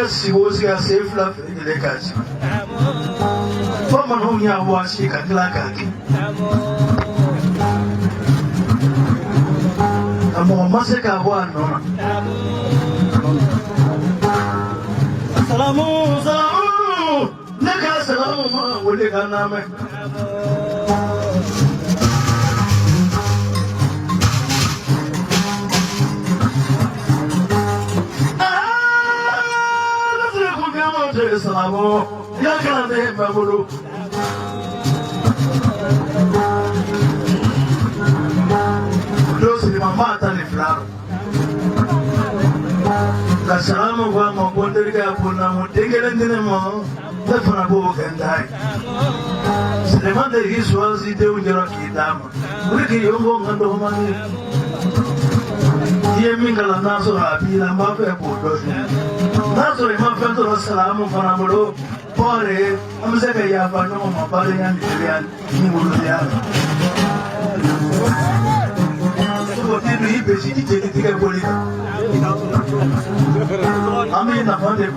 Si was a safe love in the catch. From an home, ya was he cat like a more massacre one. Salamu, Salamu, Naka Salamu, Wuliganame. Salamo, Yakane Babulu. Those in my mother in Flaro. The Salamo Guamo, Ponderica Punamo, take it in the mall, the Farabo can die. Selemande is was the Deunjaki Dam. Ricky Yomo and Domani. Yemingala Naso Happy and Mafia Putos. Naso in my friend of Salamo Fanamuro, Pore, Amzeka Yavano, Mabari and Julian, Nimulian. So, did we basically take a bullet? I mean, I found it.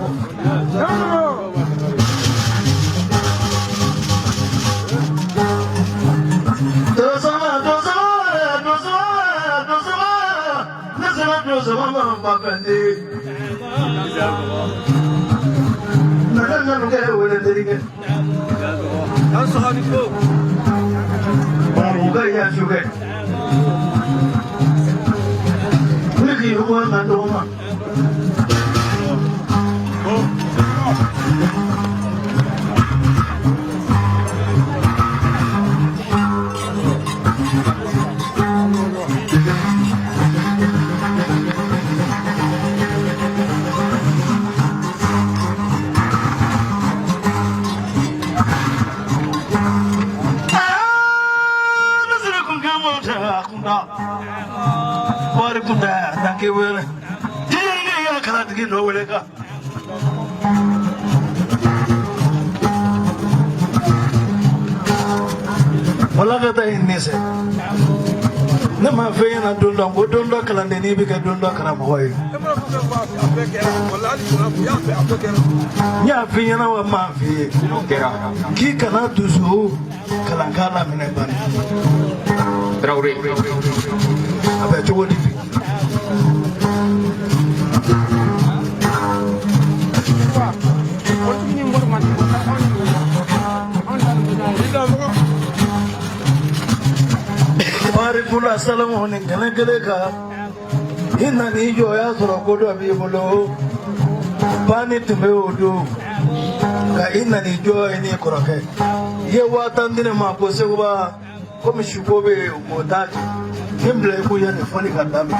Thank you. I cannot get no way. Malagata in this. Nama fain and don't look and then you can don't look and I'm away. Ya Fiana or Mafi, he cannot do so. Kalankala Minabani. I bet you would be. Pula Salomon in Kanakaleka in the Nijo Yazro Godo Bibolo Pani to Meodu in the Nijo in Nikoroke. Ye watandin Maposewa, Komishukobe, Modaji, Kimble, Kuyan, Funny Kadami.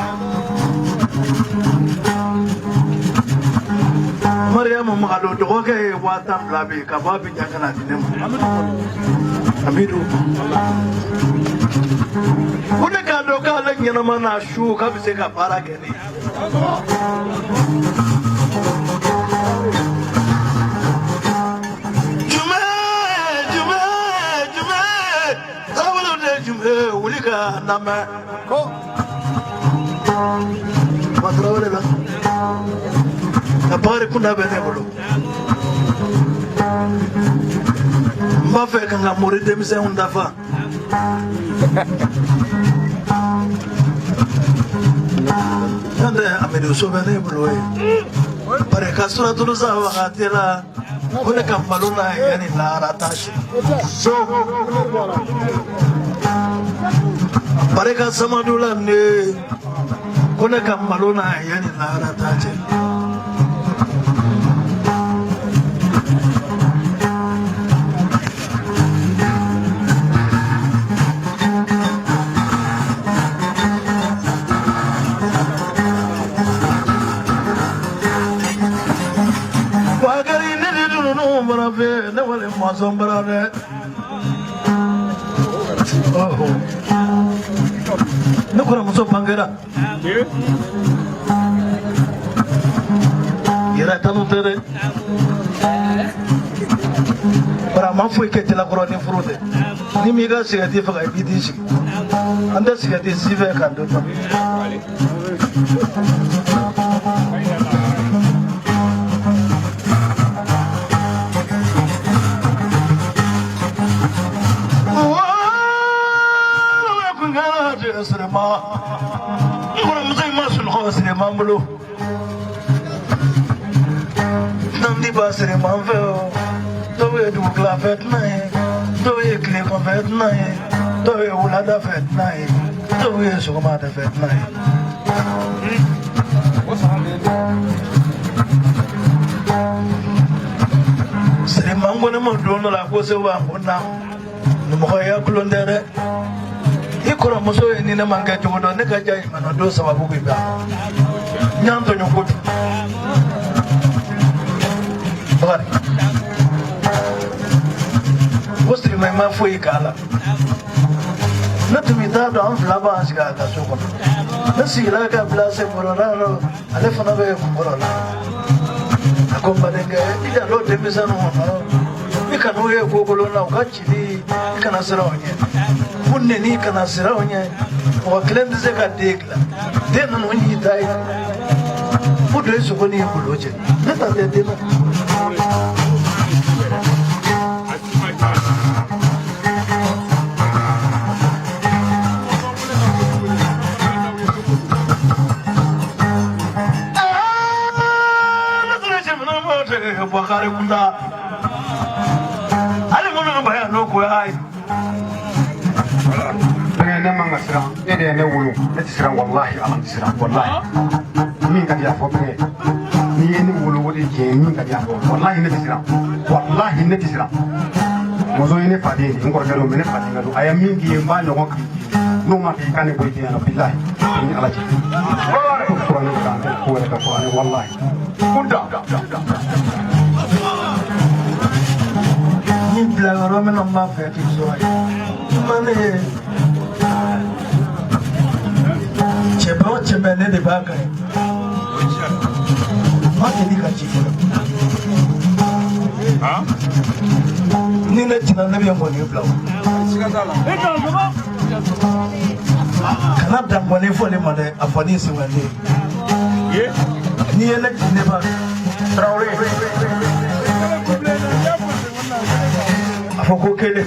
magalo doge wata blabi kababi jakana dinema amidu une ka do ka le nyana mana shu ka bise ka para geni jume tawalo de jume ulika nama ko matrawale la apare kuna benebolo mbafe kanga muri demise undafa ande amedu so benebolo pare kasura tuluza wakatira kule kamaluna yani la ratashi so pare kasamadula ne kule kamaluna yani la ratashi ne wale mazambara ne oh ne kora muso pangera yera tanu tere para mafu ikete la koroni frude ni miga sigati faga bidisi anda sigati sive kando Srema, ora muzai masul kho srema mulu. Namdi ba srema veo, to we du clavet nae, to we kle convet nae, to we ulada fet nae, to we sugma da fet nae. Srema ngone mo dono la ko se wa ngona, no mo ya kulondere. Ikora muso ni na manga jodo ne ka jai mana do sababu biba nyanto nyokutu bari wostri mai ma foi kala na tumi da do an flaba asiga ka soko na sila ka blase mororaro alefona be morora akomba denga ida lo demisa no ikano ye gogolo na ukachili ikana siraonye kunne ni kana siraonye o klende ze ka degla dena no ni dai fudo eso ko ni buloje neta de dena bakare kunda ale mono baya no ko ay ne manga sira ede ne wulu e sira wallahi alam sira wallahi min ka ya fo be ni ni wulu wodi je min ka ya fo wallahi ne sira wallahi ne sira mozo ne fadi ni ngor galo mene fadi ngado aya min gi mba no ko no ma ki kan ko ti ana billahi ni ala ci ko ne ka ko ka ko wallahi kunda ni blagaro me no ma fe ti so ay mane chebe ne de baga ma ke di ka ci ha ni ne tina ne be mo ni blawo kana da mo ne fo le mo de afani si wande ni ne ne ba traore afoko kele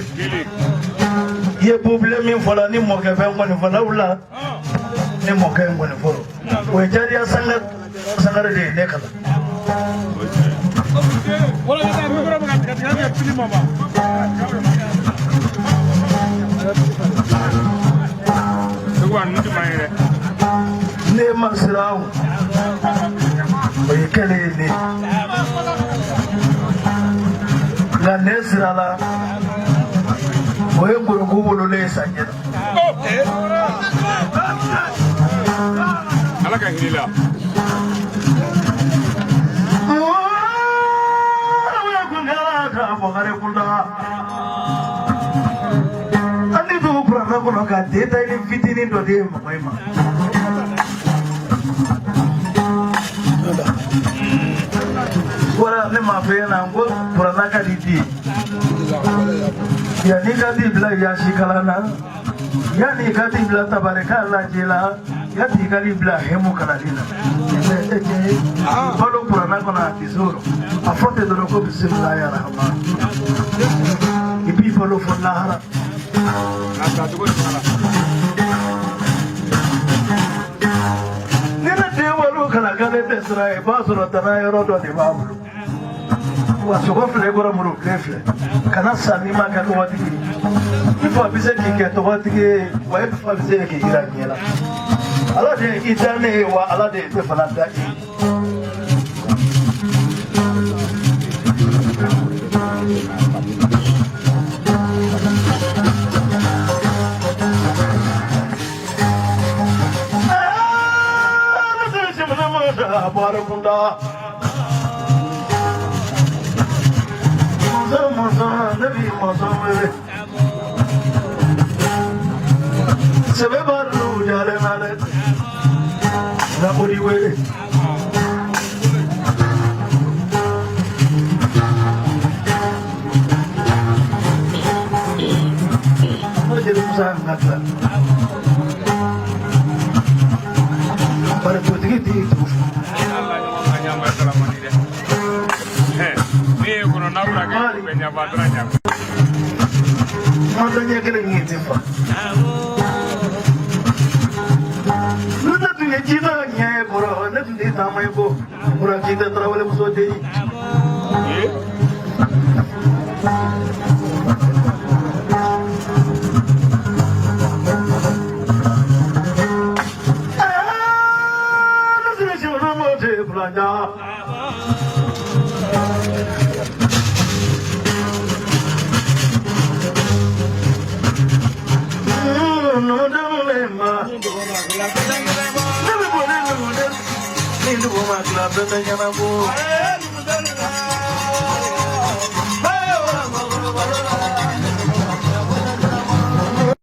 ye problème min fola ni mo ke fe mo ni fola ula ni mo ke mo ni folo o jari sangar de ne kala wala ni ta mi ko ga ti ya pili mama to wa ni ma ire ne masraw o ye kele ni la nesrala oye ngoro kubulo le sanyela alaka hilila Kita ini fitinin do dia maima. Wala ne mafena ngo purana ka didi. Ya ni ka di bla ya shikalana. Ya ni ka di bla tabaraka Allah jela. Ya di ka di bla hemu kana dina. Balo purana kona tisoro. Afote do ko bismillahir rahman. Ibi balo fonahara. Nina dewalu kana kale tesra e basura tanayo rodo de babu. Wasogofle gora muru kefle. Kana sanima ka wati. Ifa bise ki ke to wati ke wa ifa bise ki iranyela. Ala de itane wa ala de te falada. Barakunda Musa Nabi Musa Sebe baru jale nale na uri wele Jadi Musa ngata Para putih itu Matanya kena ngiti fa. Nuna tu ye jina nyae pura, na tu de tamai ko pura kita terawale muso de. Na tu ye jina mo de planja.